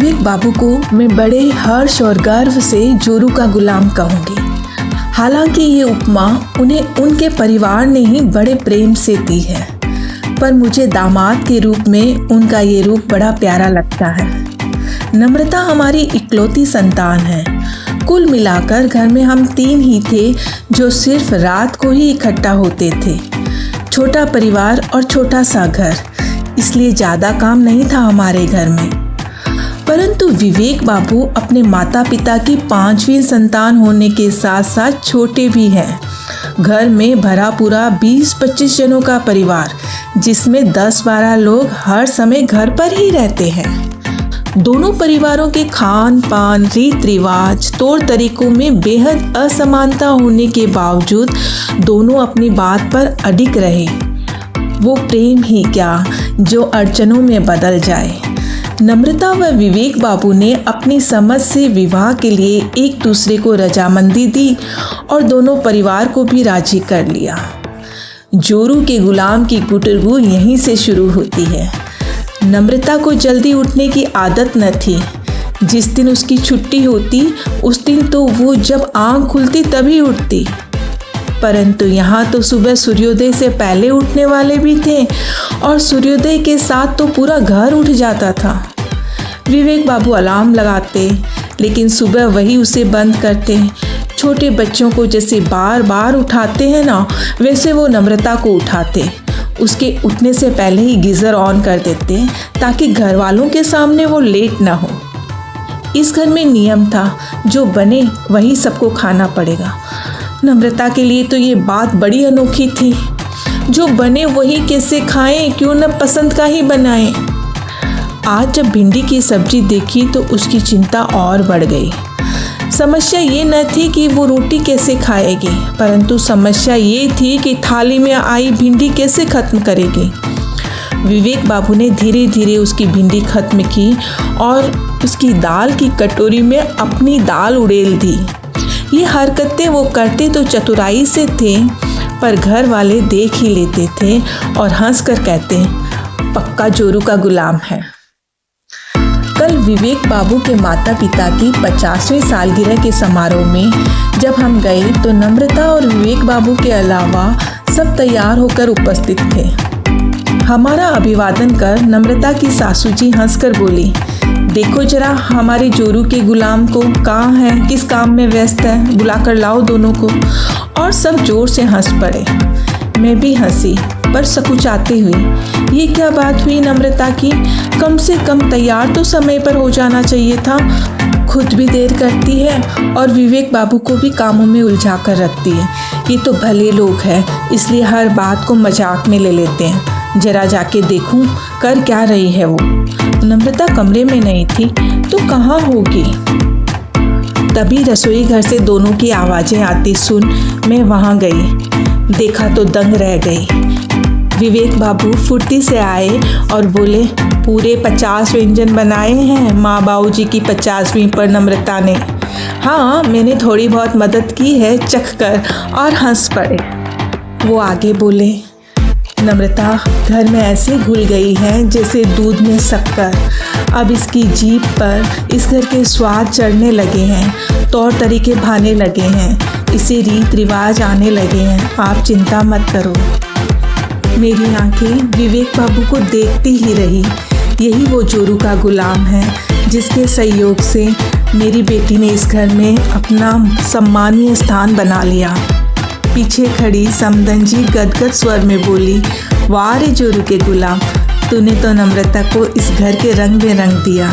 विवेक बाबू को मैं बड़े हर्ष और गर्व से जोरू का गुलाम कहूँगी। हालांकि ये उपमा उन्हें उनके परिवार ने ही बड़े प्रेम से दी है, पर मुझे दामाद के रूप में उनका ये रूप बड़ा प्यारा लगता है। नम्रता हमारी इकलौती संतान है। कुल मिलाकर घर में हम 3 ही थे जो सिर्फ रात को ही इकट्ठा होते थे। छोटा परिवार और छोटा सा घर, इसलिए ज़्यादा काम नहीं था हमारे घर में। परंतु विवेक बाबू अपने माता पिता की 5वीं संतान होने के साथ साथ छोटे भी हैं। घर में भरा पूरा 20-25 जनों का परिवार, जिसमें 10-12 लोग हर समय घर पर ही रहते हैं। दोनों परिवारों के खान पान, रीत रिवाज, तौर तरीकों में बेहद असमानता होने के बावजूद दोनों अपनी बात पर अडिग रहे। वो प्रेम ही क्या जो अड़चनों में बदल जाए। नम्रता व विवेक बाबू ने अपनी समझ से विवाह के लिए एक दूसरे को रजामंदी दी और दोनों परिवार को भी राजी कर लिया। जोरू के गुलाम की गुटरगू यहीं से शुरू होती है। नम्रता को जल्दी उठने की आदत न थी। जिस दिन उसकी छुट्टी होती उस दिन तो वो जब आँख खुलती तभी उठती। परंतु यहाँ तो सुबह सूर्योदय से पहले उठने वाले भी थे और सूर्योदय के साथ तो पूरा घर उठ जाता था। विवेक बाबू अलार्म लगाते, लेकिन सुबह वही उसे बंद करते। छोटे बच्चों को जैसे बार बार उठाते हैं ना, वैसे वो नम्रता को उठाते। उसके उठने से पहले ही गीज़र ऑन कर देते ताकि घर वालों के सामने वो लेट ना हो। इस घर में नियम था, जो बने वही सबको खाना पड़ेगा। नम्रता के लिए तो ये बात बड़ी अनोखी थी। जो बने वही कैसे खाएं, क्यों न पसंद का ही बनाएं। आज जब भिंडी की सब्जी देखी तो उसकी चिंता और बढ़ गई। समस्या ये न थी कि वो रोटी कैसे खाएगी, परंतु समस्या ये थी कि थाली में आई भिंडी कैसे खत्म करेगी। विवेक बाबू ने धीरे धीरे उसकी भिंडी खत्म की और उसकी दाल की कटोरी में अपनी दाल उड़ेल दी। ये हरकतें वो करते तो चतुराई से थे, पर घर वाले देख ही लेते थे और हंसकर कहते, पक्का जोरू का गुलाम है। कल विवेक बाबू के माता पिता की 50वीं सालगिरह के समारोह में जब हम गए तो नम्रता और विवेक बाबू के अलावा सब तैयार होकर उपस्थित थे। हमारा अभिवादन कर नम्रता की सासू जी हंसकर बोली, देखो जरा हमारे जोरू के गुलाम को, कहाँ है, किस काम में व्यस्त है, बुलाकर लाओ दोनों को। और सब जोर से हंस पड़े। मैं भी हंसी, पर सकुचाते हुए। ये क्या बात हुई नम्रता की? कम से कम तैयार तो समय पर हो जाना चाहिए था। खुद भी देर करती है और विवेक बाबू को भी कामों में उलझा कर रखती है। ये तो भले लोग हैं, इसलिए हर बात को मजाक में ले लेते हैं। जरा जाके देखूं कर क्या रही है वो। नम्रता कमरे में नहीं थी तो कहाँ होगी। तभी रसोई घर से दोनों की आवाज़ें आती सुन मैं वहाँ गई। देखा तो दंग रह गई। विवेक बाबू फुर्ती से आए और बोले, पूरे 50 व्यंजन बनाए हैं माँ बाबू जी की 50वीं पर नम्रता ने। हाँ, मैंने थोड़ी बहुत मदद की है चख कर, और हंस पड़े। वो आगे बोले, नम्रता घर में ऐसे घुल गई है जैसे दूध में शक्कर। अब इसकी जीभ पर इस घर के स्वाद चढ़ने लगे हैं, तौर तरीके भाने लगे हैं, इसे रीत रिवाज आने लगे हैं। आप चिंता मत करो। मेरी आंखें विवेक बाबू को देखती ही रही। यही वो जोरू का गुलाम है जिसके सहयोग से मेरी बेटी ने इस घर में अपना सम्मानीय स्थान बना लिया। पीछे खड़ी समदन जी गदगद स्वर में बोली, वाह रे जोरू के गुलाम, तूने तो नम्रता को इस घर के रंग में रंग दिया।